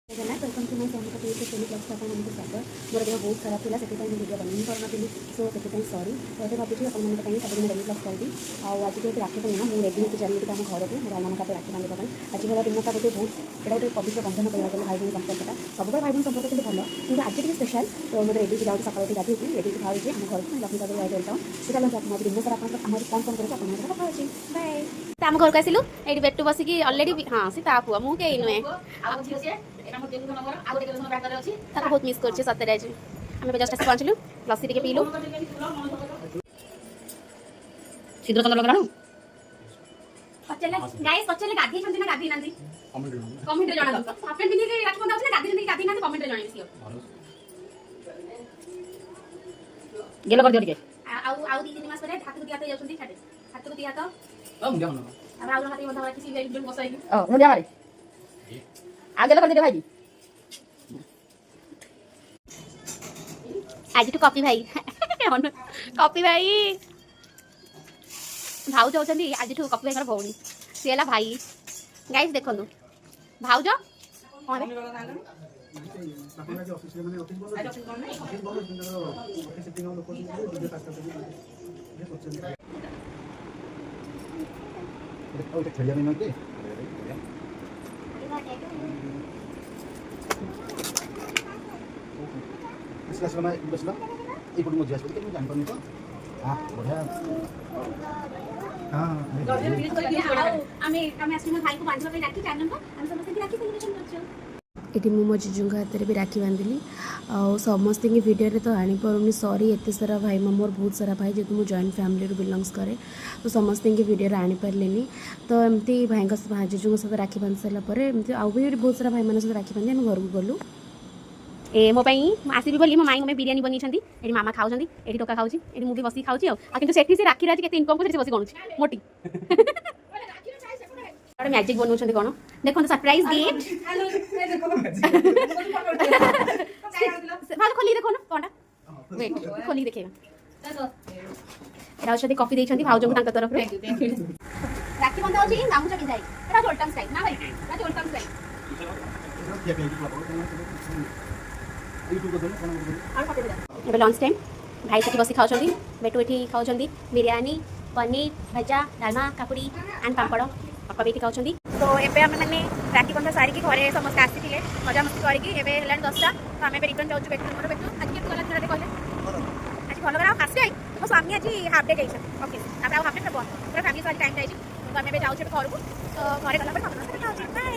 Welcome to my channel का tele blogs आपको स्वागत। मोर देह बहुत खराब था से वीडियो बन पार्टी सो से सॉरी तो भावी अपन सब डेली ब्लॉग्स करी आज जो राखी पूर्णिमा मुझे रेडी होकर चली आम घर को भाई मान राखी बांधा आज वाला दिनटा गोटे बहुत यहाँ गोटे पवित्र बंधन कहला गले भाई बहन संपर्कटा सब भाई बहन संपर्क कि भल कि आज टी स्पेशल तो मतलब रेडी जाऊँ सकाल गाधी रेडी खाऊे आम घर को लक्ष्मी सागर वेलकम से चलो दिन सारा आप कौन कौन कर कथा अच्छे बाय आम घर को आसिलु ये बेटू बसिकी अलरेडी हाँ सी पुआ मुझे नुहे बहुत मिस कर सतरे आज आम जस्ट आस पहुँचलु लस्सी टे पीलु शीघ्र चंद्र लगा गाइस पचले गाधी छंती ना गाधी नांदी कमेंट रे जणा दो आपन बिनी के राखी बंधा छै गाधी छंती गाधी नांदी कमेंट रे जणाई सियो गेलो कर दियो टिके आउ 2-3 मास परे हाथ को दिया तो जाउछंती छाडे हाथ को दिया तो मुंडिया मन अब आउ हाथ बंधा किसी वेल बसाई मुंडिया मारे आ गेलो कर दियो भाई आज तो कॉपी भाई कॉपी भाई भाउज होती आज कॉपी भाई भौणी सी है भाई गाइस देखो भाउज ये मो जीजू हाथ में भी राखी बांधिली समस्त की वीडियो तो आनीपारूनी सॉरी एत सारा भाई मोर बहुत सारा भाई जेहतु मुझे जॉइंट फैमिली बिलंग्स करे तो समस्त की वीडियो आनी पारे तो एमती भाई जीजू सहित राखी बांधि सारापर एमती आउ भी बहुत सारा भाई मान सहित राखी बांधि आम घर को गलु ए मो आसबी बोली मो माई मम्मी बिरियानी बनी ये मामा खाऊँ ये टोका खाऊँ ये मुझे बस खाऊँ कि से राखी आज के इनकम को बस गणुची मोटी मैजिक बनाऊँ कौन देखो सरप्राइज गिफ्ट खोली देखो ना कौन वेट खोली देखा कॉफी देती भाज को तरफ राखी बंधा होगी गामू चकी जाए ओल्टाम स्टाइल ना भाई ओल्टाम स्टाइल लंच टाइम भाई से बस खाऊँ बेटू ये खाऊँ बिरयानी पनीर भजा डालमा काकुड़ी एंड पापड़ पापा भी खाऊँ तो ये आम मैंने राखी बंधा सारिकी घरे समस्त आसी मजामस्ती करके 10टा तो आम रिटर्न जाऊँ बेटू बेटू आज के गला कहले आज भल कर फास्ट आई मो स्वामी आज हाफ डे जाइए ओके हाफ डे बंद पूरा फैमिली सारी टाइम जाइए तो आम जाऊँ घर को तो घर गला बाय